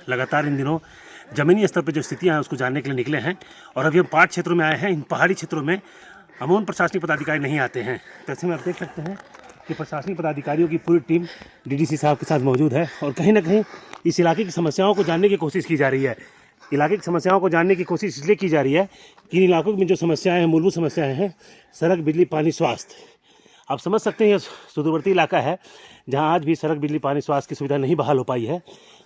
लगातार इन दिनों ज़मीनी स्तर पर जो स्थितियाँ हैं उसको जानने के लिए निकले हैं और अभी हम पहाड़ क्षेत्रों में आए हैं। इन पहाड़ी क्षेत्रों में अमूमन प्रशासनिक पदाधिकारी नहीं आते हैं, तो ऐसे में आप देख सकते हैं कि प्रशासनिक पदाधिकारियों की पूरी टीम डीडीसी साहब के साथ मौजूद है और कहीं ना कहीं इस इलाके की समस्याओं को जानने की कोशिश की जा रही है। इलाके की समस्याओं को जानने की कोशिश इसलिए की जा रही है कि इन इलाकों में जो समस्याएं हैं, मूलभूत समस्याएं हैं, सड़क, बिजली, पानी, स्वास्थ्य। आप समझ सकते हैं ये सुदूरवर्ती इलाका है जहां आज भी सड़क, बिजली, पानी, स्वास्थ्य की सुविधा नहीं बहाल हो पाई है।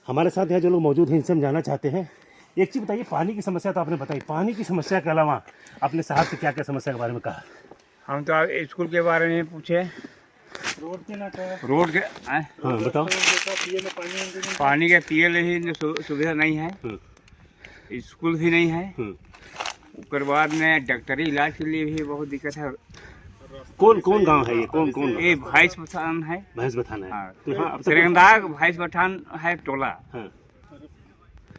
हमारे साथ यहाँ जो लोग मौजूद हैं इनसे हम जानना चाहते हैं। एक चीज़ बताइए, पानी की समस्या तो आपने बताई, पानी की समस्या के अलावा अपने साहब से क्या क्या समस्या के बारे में कहा? हम तो स्कूल के बारे में पूछे, रोड के हाँ बताओ। पानी के पिए ही सुविधा नहीं है, स्कूल भी नहीं है, उसके बाद में डॉक्टरी इलाज के लिए भी बहुत दिक्कत है। कौन कौन गांव है ये? कौन कौन? ये भाईस पठान है। भैंस बथान है। हाँ, तो यहाँ अब तक सिरंगदाग भाईस पठान है टोला। हाँ।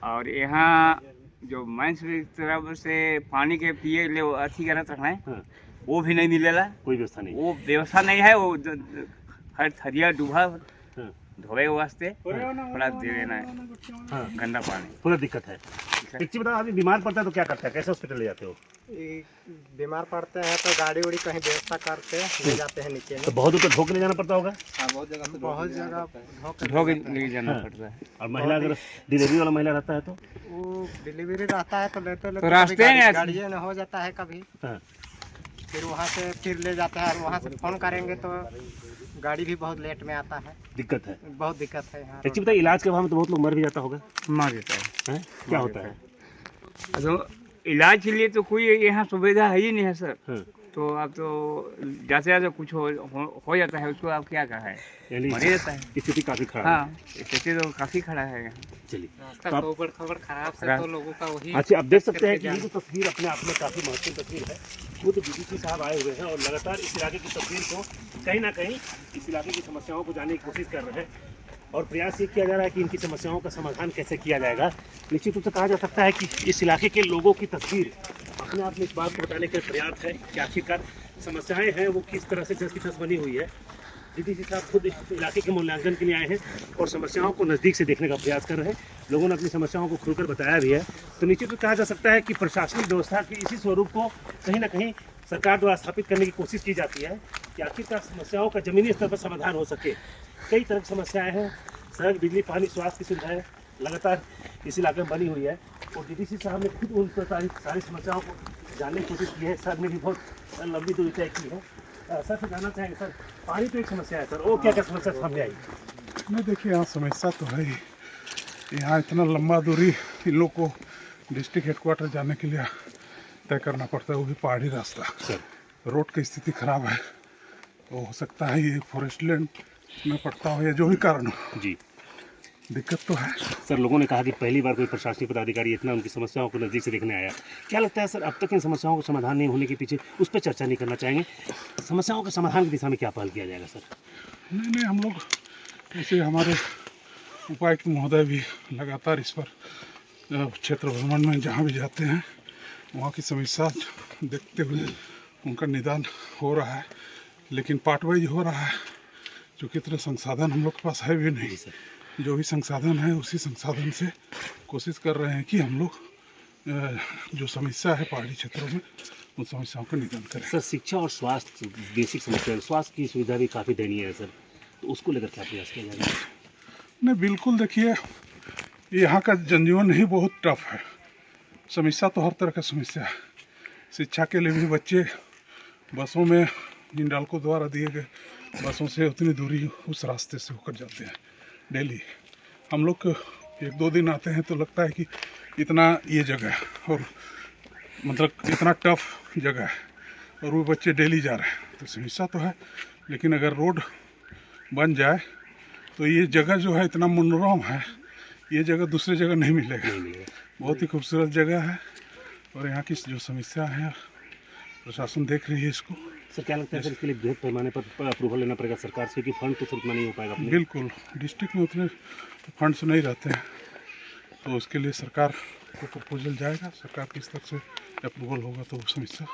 और यहाँ जो मैंस की तरफ से पानी के पिए ले अथी करत रखना है, हाँ। वो भी नहीं मिलेला, कोई व्यवस्था नहीं। वो व्यवस्था नहीं है। वो हर थरिया डूबा हाँ। धोए वास्ते थोड़ा दे देना है। हाँ। गंदा पानी पूरा दिक्कत है। एक चीज बताओ, आदमी बीमार पड़ता है तो क्या करता है, कैसे हॉस्पिटल ले जाते हो? बीमार पड़ते हैं तो गाड़ी उड़ी कहीं व्यवस्था करके ले जाते हैं नीचे में। तो बहुत दूर तक ढोक ले जाना पड़ता होगा। हाँ, बहुत जगह धो के ले जाना पड़ता है। और महिला अगर डिलीवरी वाला महिला रहता है तो वो डिलीवरी रहता है तो लेते तो रास्ते में गाड़ी न हो जाता है कभी। हाँ। फिर वहाँ से फिर ले जाता है और वहाँ से फोन करेंगे तो गाड़ी भी बहुत लेट में आता है। दिक्कत है, बहुत दिक्कत है यहाँ। एक चीज बताइए, इलाज के बाद में तो बहुत लोग मर भी जाता होगा, मार देता है। क्या होता है? तो इलाज के लिए तो कोई यहाँ सुविधा है ही नहीं है सर। हाँ। तो अब तो जाते जाते कुछ हो जाता है, उसको आप क्या कहा है, यानी मर ही जाता है। स्थिति काफी खराब है। हाँ, स्थिति तो काफी खड़ा है यहाँ। चलिए, रास्ता खबर खराब से तो लोगों का वही। अच्छा, आप देख सकते हैं कि ये जो तस्वीर अपने आप में काफी महत्वपूर्ण तस्वीर है। खुद डीडीसी साहब आए हुए हैं और लगातार इस इलाके की तस्वीर को कहीं ना कहीं इस इलाके की समस्याओं को जानने की कोशिश कर रहे हैं और प्रयास ये किया जा रहा है कि इनकी समस्याओं का समाधान कैसे किया जाएगा। निश्चित रूप से कहा जा सकता है कि इस इलाके के लोगों की तस्वीर अपने आप में इस बात को बताने के पर्याप्त है कि आखिरकार समस्याएं हैं वो किस तरह से जस की तस बनी हुई है। डीडीसी साहब खुद इस इलाके के मूल्यांकन के लिए आए हैं और समस्याओं को नज़दीक से देखने का प्रयास कर रहे हैं। लोगों ने अपनी समस्याओं को खुलकर बताया भी है। तो निश्चित रूप से कहा जा सकता है कि प्रशासनिक व्यवस्था की इसी स्वरूप को कहीं ना कहीं सरकार द्वारा स्थापित करने की कोशिश की जाती है कि आखिरकार समस्याओं का जमीनी स्तर पर समाधान हो सके। कई तरह की समस्याएं हैं, सड़क, बिजली, पानी, स्वास्थ्य की सुविधाएं लगातार इस इलाके में बनी हुई है और डीडीसी साहब ने खुद उन सारी समस्याओं को जानने की कोशिश की है। सर ने भी बहुत लंबी दूरी तय की है। सर से जानना चाहेंगे, सर पानी तो एक समस्या है सर, और क्या क्या समस्या सामने आई? नहीं, देखिए यहाँ समस्या तो है ही। यहाँ इतना लंबा दूरी इन लोग को डिस्ट्रिक्ट हेडक्वार्टर जाने के लिए तय करना पड़ता है, वो भी पहाड़ी रास्ता। रोड की स्थिति खराब है, तो हो सकता है ये फॉरेस्ट लैंड में पड़ता हो या जो भी कारण हो, जी दिक्कत तो है। सर, लोगों ने कहा कि पहली बार कोई प्रशासनिक पदाधिकारी इतना उनकी समस्याओं को नज़दीक से देखने आया। क्या लगता है सर, अब तक इन समस्याओं का समाधान नहीं होने के पीछे उस पर चर्चा नहीं करना चाहेंगे? समस्याओं के समाधान की दिशा में क्या पहल किया जाएगा सर? नहीं, हम लोग ऐसे हमारे उपायुक्त महोदय भी लगातार इस पर क्षेत्र भ्रमण में जहाँ भी जाते हैं वहाँ की समस्या देखते हुए उनका निदान हो रहा है, लेकिन पार्ट वाइज हो रहा है क्योंकि इतने संसाधन हम लोग के पास है भी नहीं। जो भी संसाधन है उसी संसाधन से कोशिश कर रहे हैं कि हम लोग जो समस्या है पहाड़ी क्षेत्रों में उन समस्याओं का निदान करें। सर, शिक्षा और स्वास्थ्य बेसिक समस्या है, स्वास्थ्य की सुविधा भी काफ़ी दयनीय है सर, तो उसको लेकर क्या प्रयास किया जाएगा? नहीं, बिल्कुल, देखिए यहाँ का जनजीवन ही बहुत टफ है। समस्या तो हर तरह का समस्या है। शिक्षा के लिए भी बच्चे बसों में हिंडाल्को द्वारा दिए गए बसों से उतनी दूरी उस रास्ते से होकर जाते हैं डेली। हम लोग 1-2 दिन आते हैं तो लगता है कि इतना ये जगह है और मतलब इतना टफ जगह है और वो बच्चे डेली जा रहे हैं, तो समस्या तो है। लेकिन अगर रोड बन जाए तो ये जगह जो है इतना मनोरम है, ये जगह दूसरी जगह नहीं मिलेगा। बहुत ही खूबसूरत जगह है और यहाँ की जो समस्या है प्रशासन देख रही है इसको। सर, क्या लगता है सर, इसके लिए बृहद पैमाने पर अप्रूवल लेना पड़ेगा सरकार से, क्योंकि फंड तो सिर्फ नहीं हो पाएगा अपने? बिल्कुल, डिस्ट्रिक्ट में उतने फंड्स नहीं रहते हैं, तो उसके लिए सरकार को प्रपोजल जाएगा, सरकार के स्तर से अप्रूवल होगा तो समस्या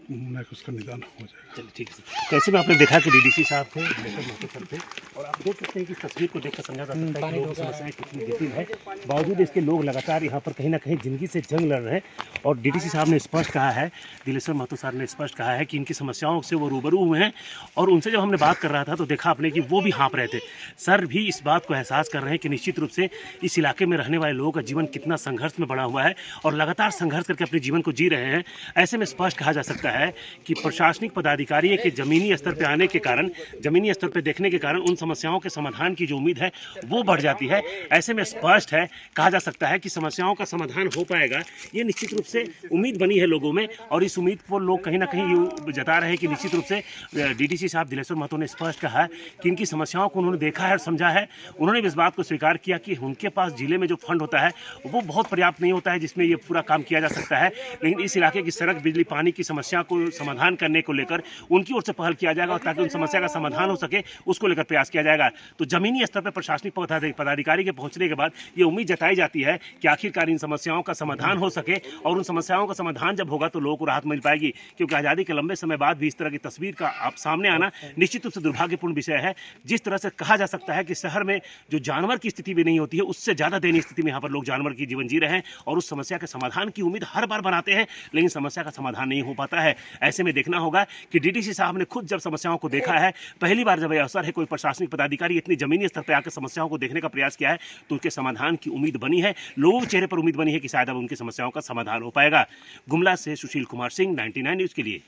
उसका निदान हो जाएगा। चलिए ठीक है सर। तो ऐसे में आपने देखा कि डीडीसी साहब थे, दिलेश्वर महतो सर थे, और आप देख सकते हैं कि इस तस्वीर को देखकर समझा जा सकता है कि लोगों की समस्याएं कितनी जटिल है। बावजूद इसके लोग लगातार यहाँ पर कहीं ना कहीं जिंदगी से जंग लड़ रहे हैं। और डीडीसी साहब ने स्पष्ट कहा है, दिलेश्वर महतो साहब ने स्पष्ट कहा है कि इनकी समस्याओं से वो रूबरू हुए हैं। और उनसे जब हमने बात कर रहा था तो देखा आपने कि वो भी हाँप रहे थे। सर भी इस बात को एहसास कर रहे हैं कि निश्चित रूप से इस इलाके में रहने वाले लोगों का जीवन कितना संघर्ष में बना हुआ है और लगातार संघर्ष करके अपने जीवन को जी रहे हैं। ऐसे में स्पष्ट कहा जा सकता है कि प्रशासनिक पदाधिकारी के जमीनी स्तर पर आने के कारण, जमीनी स्तर पर देखने के कारण उन समस्याओं के समाधान की जो उम्मीद है वो बढ़ जाती है। ऐसे में स्पष्ट है, कहा जा सकता है कि समस्याओं का समाधान हो पाएगा, ये निश्चित रूप से उम्मीद बनी है लोगों में। और इस उम्मीद को लोग कहीं ना कहीं जता रहे हैं कि निश्चित रूप से डीडीसी साहब दिलेश्वर महतो ने स्पष्ट कहा है कि इनकी समस्याओं को उन्होंने देखा है और समझा है। उन्होंने इस बात को स्वीकार किया कि उनके पास जिले में जो फंड होता है वो बहुत पर्याप्त नहीं होता है जिसमें ये पूरा काम किया जा सकता है। लेकिन इस इलाके की सड़क, बिजली, पानी की समस्या को समाधान करने को लेकर उनकी ओर से पहल किया जाएगा, ताकि उन समस्या का समाधान हो सके उसको लेकर प्रयास किया जाएगा। तो जमीनी स्तर पर प्रशासनिक पदाधिकारी के पहुंचने के बाद ये उम्मीद जताई जाती है कि आखिरकार इन समस्याओं का समाधान हो सके। और उन समस्याओं का समाधान जब होगा तो लोगों को राहत मिल पाएगी, क्योंकि आज़ादी के लंबे समय बाद भी इस तरह की तस्वीर का आप सामने आना निश्चित रूप से दुर्भाग्यपूर्ण विषय है। जिस तरह से कहा जा सकता है कि शहर में जो जानवर की स्थिति भी नहीं होती है, उससे ज़्यादा दयनीय स्थिति में यहाँ पर लोग जानवर की जीवन जी रहे हैं और उस समस्या के समाधान की उम्मीद हर बार बनाते हैं, लेकिन समस्या का समाधान नहीं हो पाता है। ऐसे में देखना होगा कि डीडीसी साहब ने खुद जब समस्याओं को देखा है, पहली बार जब यह अवसर है कोई प्रशासनिक पदाधिकारी इतनी जमीनी स्तर पर आकर समस्याओं को देखने का प्रयास किया है, तो उनके समाधान की उम्मीद बनी है। लोगों के चेहरे पर उम्मीद बनी है कि शायद अब उनकी समस्याओं का समाधान हो पाएगा। गुमला से सुशील कुमार सिंह, 99 न्यूज़ के लिए।